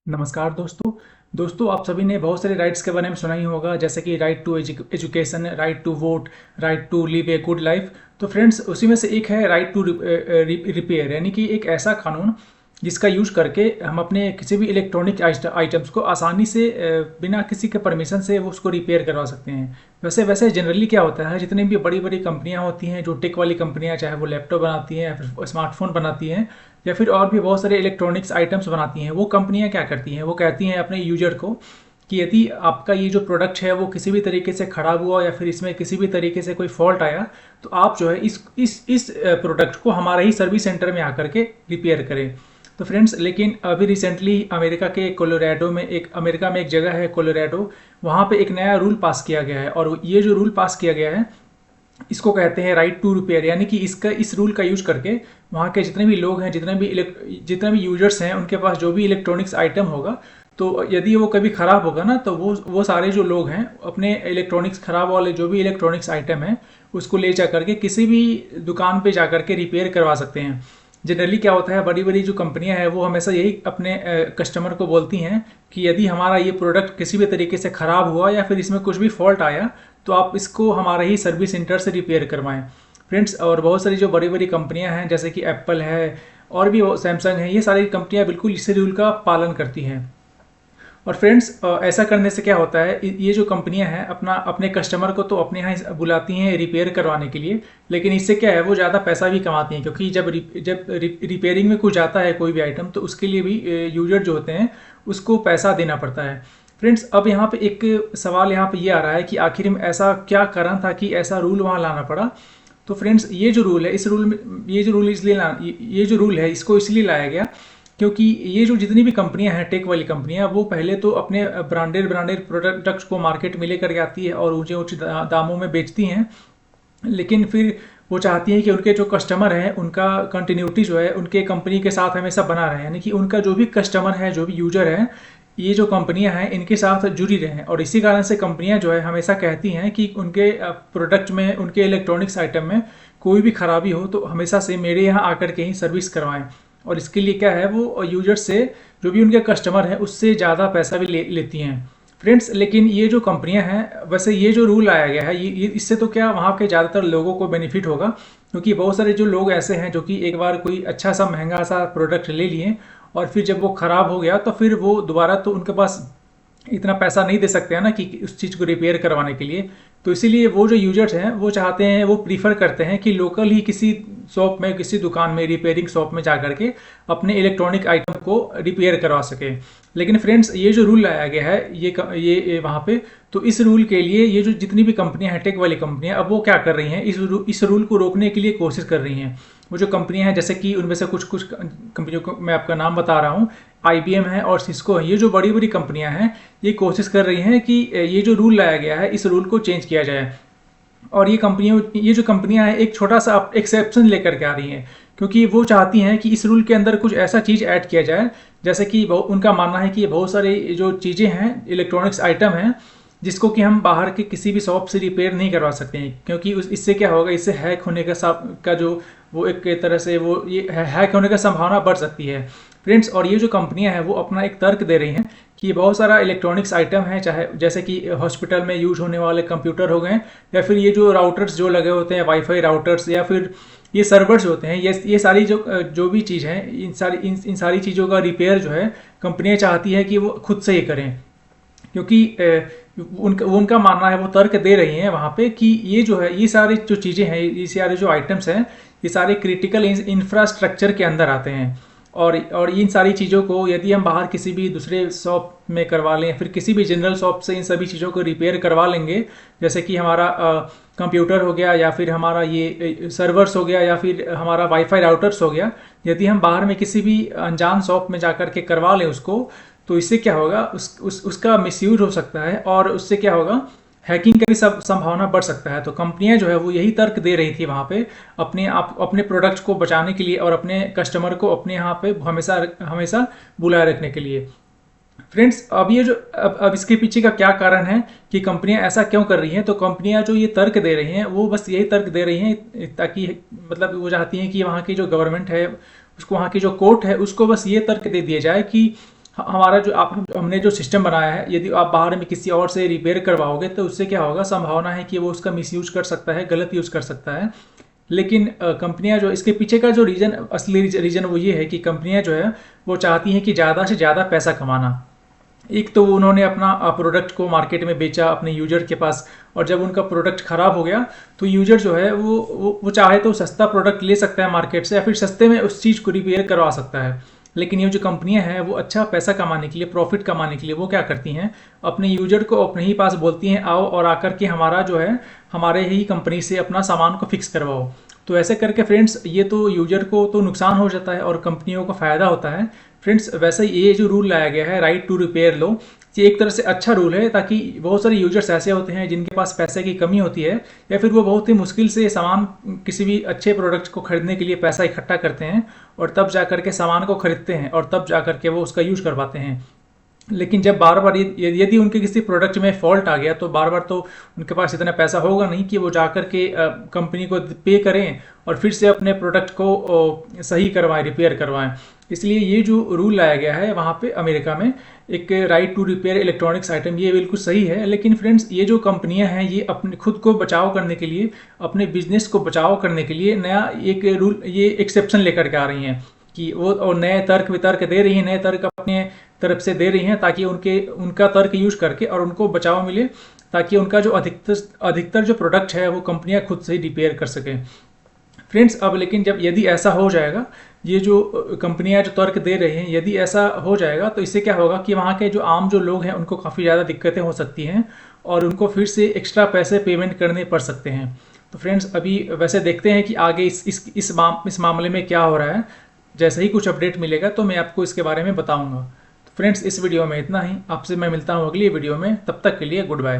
नमस्कार दोस्तों। आप सभी ने बहुत सारे राइट्स के बारे में सुना ही होगा, जैसे कि right to education, right to vote, right to live a good life. तो फ्रेंड्स, उसी में से एक है राइट टू रिपेयर, यानी कि एक ऐसा कानून जिसका यूज करके हम अपने किसी भी इलेक्ट्रॉनिक आइटम्स को आसानी से बिना किसी के परमिशन से वो उसको रिपेयर करवा सकते हैं। वैसे वैसे जनरली क्या होता है, जितनी भी बड़ी बड़ी कंपनियां होती हैं, जो टेक वाली कंपनियां, चाहे वो लैपटॉप बनाती हैं या फिर स्मार्टफोन बनाती हैं या फिर और भी बहुत सारे इलेक्ट्रॉनिक्स आइटम्स बनाती हैं, वो कंपनियां क्या करती हैं, वो कहती हैं अपने यूजर को कि यदि आपका ये जो प्रोडक्ट है वो किसी भी तरीके से ख़राब हुआ या फिर इसमें किसी भी तरीके से कोई फॉल्ट आया, तो आप जो है इस प्रोडक्ट को हमारे ही सर्विस सेंटर में आकर के रिपेयर करें। तो फ्रेंड्स, लेकिन अभी रिसेंटली अमेरिका में एक जगह है कोलोराडो, वहाँ पे एक नया रूल पास किया गया है। और ये जो रूल पास किया गया है, इसको कहते हैं राइट टू रिपेयर, यानी कि इस रूल का यूज करके वहाँ के जितने भी लोग हैं, जितने भी यूजर्स हैं, उनके पास जो भी इलेक्ट्रॉनिक्स आइटम होगा, तो यदि वो कभी ख़राब होगा ना, तो वो सारे जो लोग हैं अपने इलेक्ट्रॉनिक्स ख़राब वाले जो भी इलेक्ट्रॉनिक्स आइटम है उसको ले जा करके किसी भी दुकान पे जा करके रिपेयर करवा सकते हैं। जनरली क्या होता है, बड़ी बड़ी जो कंपनियां हैं वो हमेशा यही अपने कस्टमर को बोलती हैं कि यदि हमारा ये प्रोडक्ट किसी भी तरीके से ख़राब हुआ या फिर इसमें कुछ भी फॉल्ट आया, तो आप इसको हमारे ही सर्विस सेंटर से रिपेयर करवाएं। फ्रेंड्स, और बहुत सारी जो बड़ी बड़ी कंपनियां हैं, जैसे कि एप्पल है और भी सैमसंग है, ये सारी कंपनियां बिल्कुल इसी रूल का पालन करती हैं। और फ्रेंड्स, ऐसा करने से क्या होता है, ये जो कंपनियां हैं अपने कस्टमर को तो अपने यहाँ बुलाती हैं रिपेयर करवाने के लिए, लेकिन इससे क्या है, वो ज़्यादा पैसा भी कमाती हैं, क्योंकि जब रिपेयरिंग में कुछ जाता है कोई भी आइटम, तो उसके लिए भी यूजर जो होते हैं उसको पैसा देना पड़ता है। फ्रेंड्स, अब यहाँ पे एक सवाल यहाँ पे ये आ रहा है कि आखिर में ऐसा क्या कारण था कि ऐसा रूल वहाँ लाना पड़ा। तो फ्रेंड्स, ये जो रूल है, ये जो रूल है इसको इसलिए लाया गया क्योंकि ये जो जितनी भी कंपनियां हैं, टेक वाली कंपनियां, वो पहले तो अपने ब्रांडेड प्रोडक्ट्स को मार्केट में लेकर के आती है और ऊंचे ऊंचे दामों में बेचती हैं। लेकिन फिर वो चाहती हैं कि उनके जो कस्टमर हैं उनका कंटिन्यूटी जो है उनके कंपनी के साथ हमेशा बना रहे, यानी कि उनका जो भी कस्टमर है, जो भी यूजर है, ये जो कंपनियां हैं इनके साथ जुड़ी रहें। और इसी कारण से कंपनियां जो है हमेशा कहती हैं कि उनके प्रोडक्ट में, उनके इलेक्ट्रॉनिक्स आइटम में कोई भी खराबी हो तो हमेशा से मेरे यहाँ आकर के ही सर्विस करवाएं। और इसके लिए क्या है, वो यूजर से, जो भी उनके कस्टमर हैं, उससे ज़्यादा पैसा भी लेती हैं। फ्रेंड्स, लेकिन ये जो कंपनियां हैं, वैसे ये जो रूल लाया गया है, ये इससे तो क्या वहाँ के ज़्यादातर लोगों को बेनिफिट होगा, क्योंकि बहुत सारे जो लोग ऐसे हैं जो कि एक बार कोई अच्छा सा महंगा सा प्रोडक्ट ले लिए और फिर जब वो ख़राब हो गया तो फिर वो दोबारा तो उनके पास इतना पैसा नहीं दे सकते हैं ना कि उस चीज़ को रिपेयर करवाने के लिए। तो इसीलिए वो जो यूजर्स हैं वो चाहते हैं, वो प्रीफर करते हैं कि लोकल ही किसी शॉप में, किसी दुकान में, रिपेयरिंग शॉप में जा करके अपने इलेक्ट्रॉनिक आइटम को रिपेयर करवा सके। लेकिन फ्रेंड्स, ये जो रूल लाया गया है ये वहाँ पे, तो इस रूल के लिए ये जो जितनी भी कंपनियां हैं, टेक वाली कंपनियां, अब वो क्या कर रही हैं, इस रूल को रोकने के लिए कोशिश कर रही हैं। वो जो कंपनियां हैं, जैसे कि उनमें से कुछ कुछ कंपनियों को मैं आपका नाम बता रहा हूँ, IBM है और सिस्को है, ये जो बड़ी बड़ी कंपनियां हैं, ये कोशिश कर रही हैं कि ये जो रूल लाया गया है इस रूल को चेंज किया जाए। और ये जो कंपनियां हैं एक छोटा सा एक्सेप्शन लेकर के आ रही हैं, क्योंकि वो चाहती हैं कि इस रूल के अंदर कुछ ऐसा चीज़ ऐड किया जाए, जैसे कि उनका मानना है कि ये बहुत सारी जो चीज़ें हैं, इलेक्ट्रॉनिक्स आइटम हैं, जिसको कि हम बाहर के किसी भी शॉप से रिपेयर नहीं करवा सकते हैं, क्योंकि इससे क्या होगा, इससे हैक होने का जो वो एक तरह से वो ये हैक होने का संभावना बढ़ सकती है। फ्रेंड्स, और ये जो कंपनियां हैं वो अपना एक तर्क दे रही हैं कि बहुत सारा इलेक्ट्रॉनिक्स आइटम है, चाहे जैसे कि हॉस्पिटल में यूज होने वाले कंप्यूटर हो गए, या फिर ये जो राउटर्स जो लगे होते हैं, वाईफाई राउटर्स, या फिर ये सर्वर्स होते हैं, ये सारी जो भी चीज़ है, इन सारी चीज़ों का रिपेयर जो है कंपनियां चाहती है कि वो खुद से ही करें, क्योंकि उनका मानना है, वो तर्क दे रही हैं वहाँ पे कि ये जो है, ये सारी जो चीज़ें हैं, ये सारे जो आइटम्स हैं, ये सारे क्रिटिकल इंफ्रास्ट्रक्चर के अंदर आते हैं। और इन सारी चीज़ों को यदि हम बाहर किसी भी दूसरे शॉप में करवा लें, फिर किसी भी जनरल शॉप से इन सभी चीज़ों को रिपेयर करवा लेंगे, जैसे कि हमारा कंप्यूटर हो गया, या फिर हमारा ये सर्वर्स हो गया, या फिर हमारा वाईफाई राउटर्स हो गया, यदि हम बाहर में किसी भी अनजान शॉप में जा कर के करवा लें उसको, तो इससे क्या होगा, उसका मिसयूज हो सकता है, और उससे क्या होगा, हैकिंग का भी सब संभावना बढ़ सकता है। तो कंपनियां जो है वो यही तर्क दे रही थी वहाँ पे अपने प्रोडक्ट्स को बचाने के लिए और अपने कस्टमर को अपने यहाँ पे हमेशा हमेशा बुलाए रखने के लिए। फ्रेंड्स, अब ये जो अब इसके पीछे का क्या कारण है कि कंपनियां ऐसा क्यों कर रही हैं, तो कंपनियां जो ये तर्क दे रही हैं वो बस यही तर्क दे रही हैं ताकि, मतलब वो चाहती हैं कि वहाँ की जो गवर्नमेंट है उसको, वहाँ की जो कोर्ट है उसको बस ये तर्क दे दिया जाए कि हमारा जो आप हमने जो सिस्टम बनाया है, यदि आप बाहर में किसी और से रिपेयर करवाओगे तो उससे क्या होगा, संभावना है कि वो उसका मिसयूज कर सकता है, गलत यूज़ कर सकता है। लेकिन कंपनियां जो इसके पीछे का जो रीज़न, असली रीज़न वो ये है कि कंपनियां जो है वो चाहती हैं कि ज़्यादा से ज़्यादा पैसा कमाना। एक तो उन्होंने अपना प्रोडक्ट को मार्केट में बेचा अपने यूजर के पास, और जब उनका प्रोडक्ट ख़राब हो गया तो यूजर जो है वो चाहे तो सस्ता प्रोडक्ट ले सकता है मार्केट से, या फिर सस्ते में उस चीज़ को रिपेयर करवा सकता है। लेकिन ये जो कंपनियां हैं वो अच्छा पैसा कमाने के लिए, प्रॉफिट कमाने के लिए वो क्या करती हैं, अपने यूजर को अपने ही पास बोलती हैं आओ और आकर के हमारा जो है हमारे ही कंपनी से अपना सामान को फिक्स करवाओ। तो ऐसे करके फ्रेंड्स ये तो यूजर को तो नुकसान हो जाता है और कंपनियों को फ़ायदा होता है। फ्रेंड्स वैसे ही ये जो रूल लाया गया है राइट टू रिपेयर लो, ये एक तरह से अच्छा रूल है, ताकि बहुत सारे यूजर्स ऐसे होते हैं जिनके पास पैसे की कमी होती है, या फिर वो बहुत ही मुश्किल से सामान, किसी भी अच्छे प्रोडक्ट को खरीदने के लिए पैसा इकट्ठा करते हैं और तब जा कर के सामान को खरीदते हैं और तब जा कर के वो उसका यूज कर पाते हैं। लेकिन जब बार बार यदि उनके किसी प्रोडक्ट में फॉल्ट आ गया तो बार बार तो उनके पास इतना पैसा होगा नहीं कि वो जाकर के कंपनी को पे करें और फिर से अपने प्रोडक्ट को सही करवाएं, रिपेयर करवाएं। इसलिए ये जो रूल लाया गया है वहाँ पे अमेरिका में, एक right to repair electronics item, ये बिल्कुल सही है। लेकिन फ्रेंड्स ये जो कंपनियां हैं ये अपने खुद को बचाव करने के लिए, अपने बिजनेस को बचाव करने के लिए नया एक रूल, ये एक्सेप्शन लेकर के आ रही हैं कि वो और नए तर्क वितर्क दे रही हैं, नए तर्क अपने तरफ से दे रही हैं ताकि उनका तर्क यूज करके और उनको बचाव मिले, ताकि उनका जो अधिकतर जो प्रोडक्ट है वो कंपनियां खुद से ही रिपेयर कर सकें। फ्रेंड्स अब लेकिन जब यदि ऐसा हो जाएगा, ये जो कंपनियां जो तर्क दे रही हैं, यदि ऐसा हो जाएगा तो इससे क्या होगा कि वहाँ के जो आम जो लोग हैं उनको काफ़ी ज़्यादा दिक्कतें हो सकती हैं और उनको फिर से एक्स्ट्रा पैसे पेमेंट करने पड़ सकते हैं। तो फ्रेंड्स अभी वैसे देखते हैं कि आगे इस मामले में क्या हो रहा है। जैसे ही कुछ अपडेट मिलेगा तो मैं आपको इसके बारे में बताऊंगा। तो फ्रेंड्स इस वीडियो में इतना ही, आपसे मैं मिलता हूँ अगली वीडियो में, तब तक के लिए गुड बाय।